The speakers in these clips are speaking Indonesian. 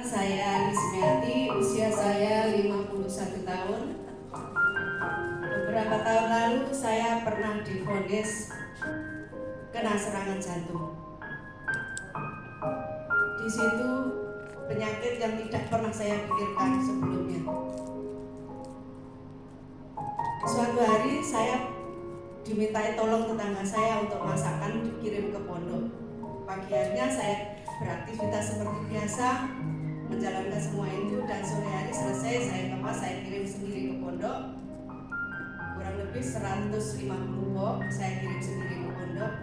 Saya Lismiati, usia saya 51 tahun. Beberapa tahun lalu saya pernah divonis kena serangan jantung. Di situ penyakit yang tidak pernah saya pikirkan sebelumnya. Suatu hari saya dimintai tolong tetangga saya untuk masakan dikirim ke pondok. Pagi harinya saya beraktivitas seperti biasa, menjalankan semua itu, dan sore hari selesai saya kemas, saya kirim sendiri ke pondok. Kurang lebih 150 box saya kirim sendiri ke pondok.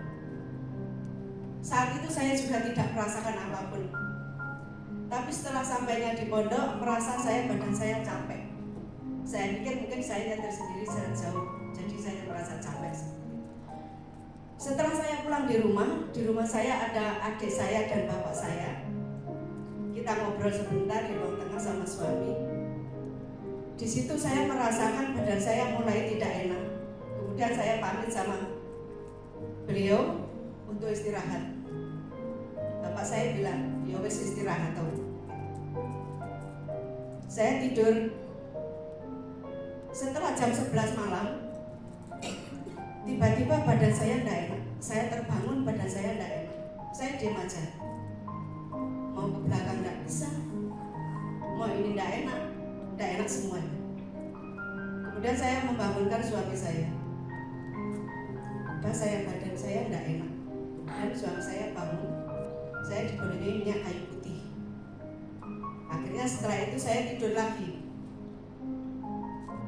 Saat itu saya juga tidak merasakan apapun. Tapi setelah sampainya di pondok, merasa badan saya capek. Saya pikir mungkin saya nyetir sendiri jalan jauh, jadi saya merasa capek. Setelah saya pulang di rumah saya ada adik saya dan bapak saya. Kita ngobrol sebentar di ruang tengah sama suami. Di situ saya merasakan badan saya mulai tidak enak. Kemudian saya pamit sama beliau untuk istirahat. Bapak saya bilang, "Ya wes istirahat toh." Saya tidur. Setelah jam 11 malam, tiba-tiba badan saya tidak enak. Saya terbangun, badan saya tidak enak. Saya diam aja. Mau ke belakang tidak bisa, mau ini tidak enak semuanya. Kemudian saya membangunkan suami saya. Badan saya tidak enak. Dan suami saya bangun. Saya diberi minyak kayu putih. Akhirnya setelah itu saya tidur lagi.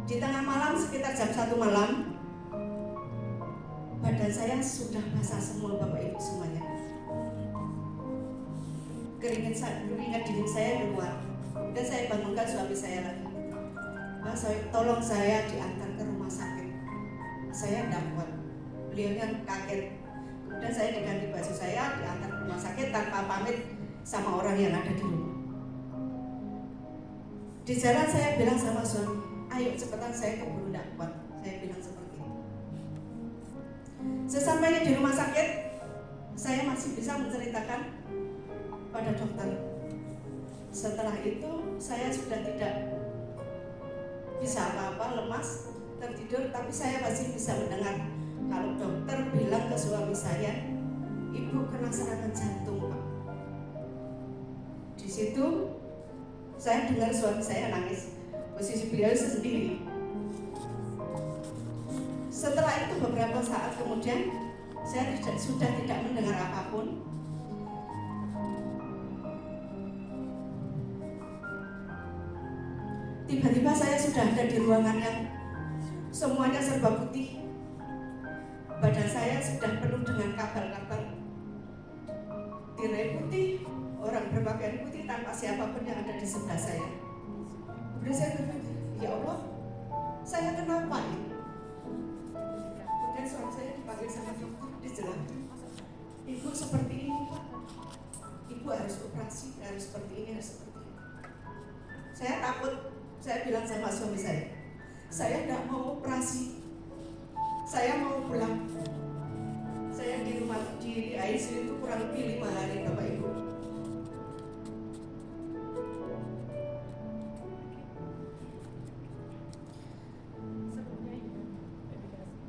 Di tengah malam sekitar jam 1 malam, badan saya sudah basah semua, Bapak Ibu semuanya. Keringat dingin saya keluar. Dan saya bangunkan suami saya lagi. Mas, tolong saya diantar ke rumah sakit. Saya tidak kuat. Beliaunya kaget. Kemudian saya diganti baju saya, diantar ke rumah sakit tanpa pamit sama orang yang ada di rumah. Di jalan saya bilang sama suami, "Ayo cepetan, saya keburu tidak kuat." Saya bilang seperti itu. Sesampainya di rumah sakit, saya masih bisa menceritakan pada dokter. Setelah itu saya sudah tidak bisa apa-apa, lemas, tertidur, tapi saya masih bisa mendengar kalau dokter bilang ke suami saya, "Ibu kena serangan jantung, Pak." Di situ saya dengar suami saya nangis. Posisi beliau sendiri. Setelah itu beberapa saat kemudian saya sudah tidak mendengar apapun. Tiba-tiba saya sudah ada di ruangan yang semuanya serba putih. Badan saya sudah penuh dengan kabel-kabel, tirai putih, orang berpakaian putih tanpa siapapun yang ada di sebelah saya. Kemudian saya berpikir, ya Allah, saya kenapa ini? Kemudian suami saya dipanggil sama dokter, dijelaskan, "Ibu seperti ini, Pak. Ibu harus operasi, harus seperti ini, harus seperti ini." Saya takut. Saya bilang sama suami saya tidak mau operasi. Saya mau pulang. Saya di rumah di ICU itu kurang lebih 5 hari, Bapak Ibu.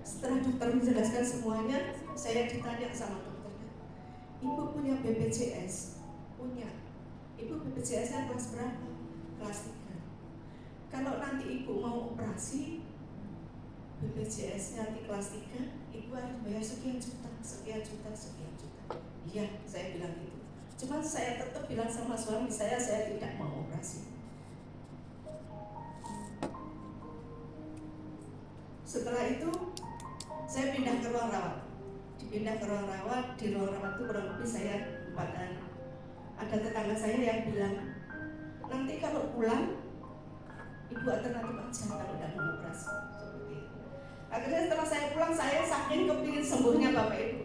Setelah dokter menjelaskan semuanya, saya ditanya sama dokternya, "Ibu punya BPJS?" "Punya." "Ibu BPJS-nya kelas berapa?" "Kelas 3. Kalau nanti ibu mau operasi, BPJS-nya di kelas 3, ibu harus bayar sekian juta. Iya, saya bilang gitu. Cuma saya tetap bilang sama suami saya tidak mau operasi. Setelah itu saya pindah ke ruang rawat. Dipindah ke ruang rawat, di ruang rawat itu kurang lebih saya 4 hari. Ada tetangga saya yang bilang, "Nanti kalau pulang, ibu alternatif aja kalau tidak mau operasi." Seperti itu. Akhirnya setelah saya pulang, saya saking kepingin sembuhnya, Bapak Ibu.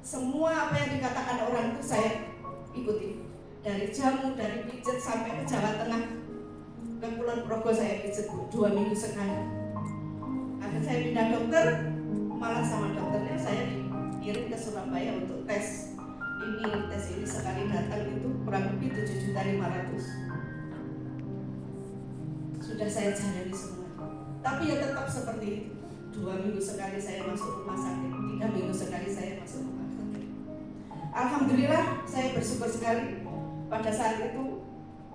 Semua apa yang dikatakan orang itu saya ikuti. Dari jamu, dari pijat sampai ke Jawa Tengah, ke Kulon Progo saya pijat 2 minggu sekali. Akhirnya saya pindah dokter, malah sama dokternya saya dikirim ke Surabaya untuk tes. tes ini sekali datang itu kurang lebih 7.500.000. Sudah saya jalani semua. Tapi ya tetap seperti itu. 2 minggu sekali saya masuk rumah sakit, 3 minggu sekali saya masuk rumah sakit. Alhamdulillah saya bersyukur sekali pada saat itu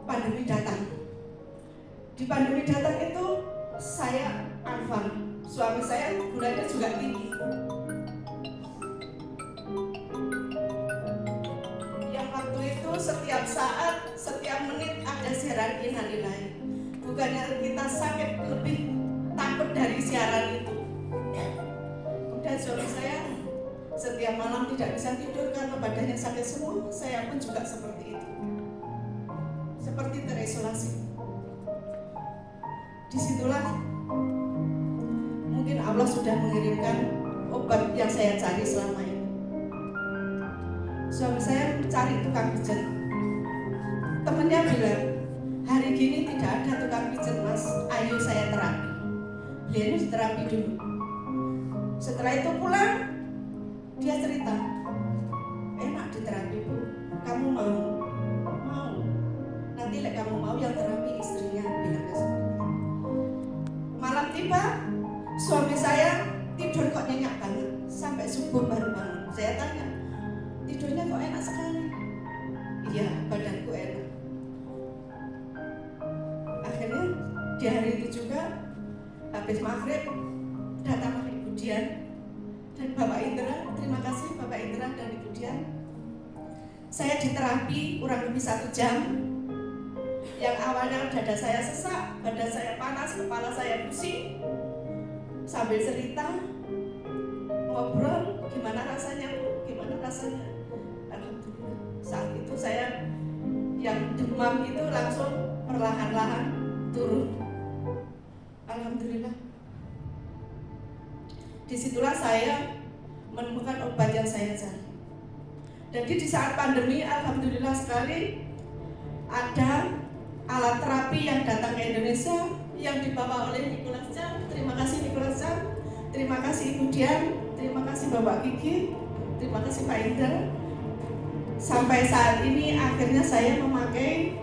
pandemi datang. Di pandemi datang itu saya Alvan, suami saya gulanya juga tinggi. Yang waktu itu setiap saat, setiap menit ada siaran innalillahi. Bukannya kita sakit, lebih takut dari siaran itu. Dan suami saya setiap malam tidak bisa tidur karena badannya sakit semua. Saya pun juga seperti itu, seperti terisolasi. Disitulah mungkin Allah sudah mengirimkan obat yang saya cari selama ini. Suami saya mencari tukang pijat. Temennya bilang, hari gini tidak ada tukang pijat mas, ayo saya terapi. Beliau terapi dulu. Setelah itu pulang, dia cerita, enak di terapi bu, kamu mau? Mau. Nanti kamu mau yang terapi istrinya, bilangnya seperti itu. Malam tiba, suami saya tidur kok nyenyak banget, sampai subuh baru bangun. Saya tanya, tidurnya kok enak sekali? Iya, badanku enak. Akhirnya di hari itu juga habis maghrib datanglah Ibu Dian dan Bapak Indra. Terima kasih Bapak Indra dan Ibu Dian. Saya diterapi kurang lebih 1 jam. Yang awalnya dada saya sesak, badan saya panas, kepala saya pusing. Sambil cerita, ngobrol, gimana rasanya Bu? Gimana rasanya? Alhamdulillah. Saat itu saya yang demam itu langsung perlahan-lahan turun. Alhamdulillah. Disitulah saya menemukan obat yang saya cari. Jadi di saat pandemi, alhamdulillah sekali ada alat terapi yang datang ke Indonesia yang dibawa oleh Nicholas Cham. Terima kasih Nicholas Cham, terima kasih Ibu Dian, terima kasih Bapak Kiki, terima kasih Pak Indra. Sampai saat ini akhirnya saya memakai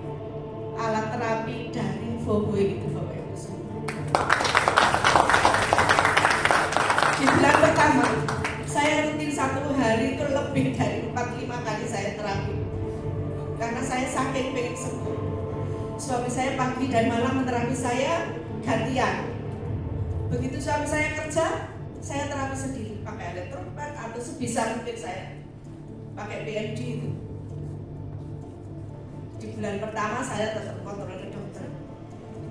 alat terapi dari Vogue itu Bapak Ibu semua. Di bulan pertama saya rutin 1 hari itu lebih dari 4-5 kali saya terapi karena saya saking pengen sembuh. Suami saya pagi dan malam menerapi saya gantian. Begitu suami saya kerja, saya terapi sendiri pakai elektropak atau sebisa mungkin saya pakai PND itu. Di bulan pertama saya tetap kontrol ke dokter.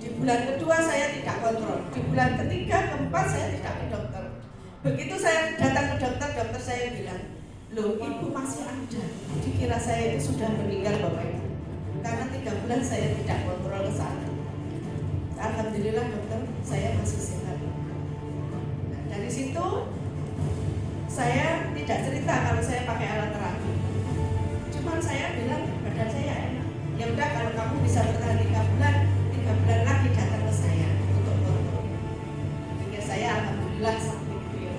Di bulan kedua saya tidak kontrol. Di bulan ketiga, keempat saya tidak ke dokter. Begitu saya datang ke dokter, dokter saya bilang, loh ibu masih ada. Dikira saya itu sudah meninggal Bapak Ibu. Karena 3 bulan saya tidak kontrol ke sana. Alhamdulillah dokter, saya masih sehat. Nah, dari situ saya tidak cerita kalau saya pakai alat terapi. Cuman saya bilang badan saya enak. Ya udah kalau kamu bisa bertahan 3 bulan lagi datang ke saya untuk kontrol. Sehingga saya alhamdulillah sampai itu ya.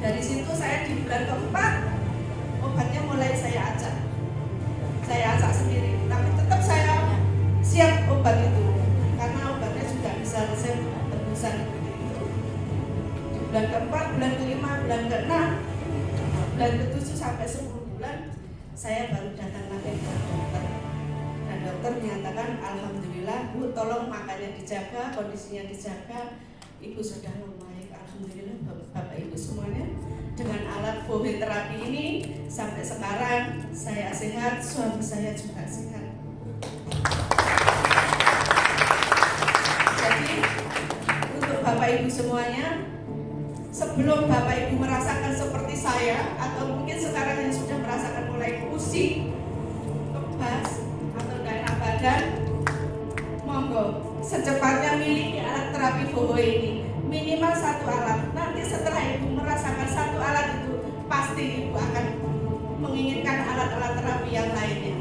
Dari situ saya di bulan keempat obatnya mulai saya acak. Saya acak sendiri, tapi tetap saya siap obat itu karena obatnya juga bisa resep tebusan gitu. Di bulan keempat, bulan kelima, bulan keenam, bulan ke-7 sampai 10 bulan saya baru datang lagi ke dokter. Dan dokter menyatakan alhamdulillah Bu, tolong makannya dijaga, kondisinya dijaga, Ibu sudah membaik. Alhamdulillah Bapak Ibu semuanya, dengan alat Vogue terapi ini sampai sekarang saya sehat, suami saya juga sehat. Jadi untuk Bapak Ibu semuanya, sebelum Bapak Ibu merasakan seperti saya atau mungkin sekarang yang sudah merasakan mulai pusing, kebas atau daerah badan, monggo secepatnya miliki alat terapi Vogue ini. Minimal 1 alat. Nanti setelah Ibu merasakan 1 alat itu, pasti Ibu akan menginginkan alat-alat terapi yang lainnya.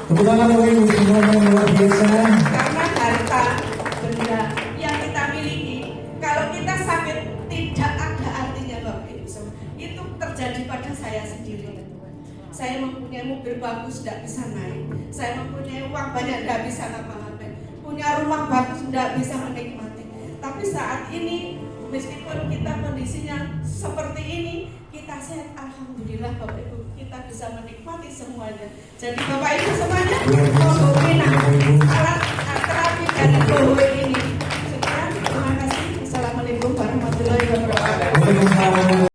Tepuk tangan Bapak Ibu semuanya yang luar biasa. Karena harta benda yang kita miliki, kalau kita sakit tidak ada artinya Bapak Ibu semua. Itu terjadi pada Saya mempunyai mobil bagus, tidak bisa naik. Saya mempunyai uang banyak, tidak bisa ngapa-ngapain. Punya rumah bagus, tidak bisa menikmati. Tapi saat ini, meskipun kita kondisinya seperti ini, kita sehat, alhamdulillah Bapak Ibu, kita bisa menikmati semuanya. Jadi Bapak Ibu semuanya, Luar biasa, pondok Pinang. Bapak Ibu.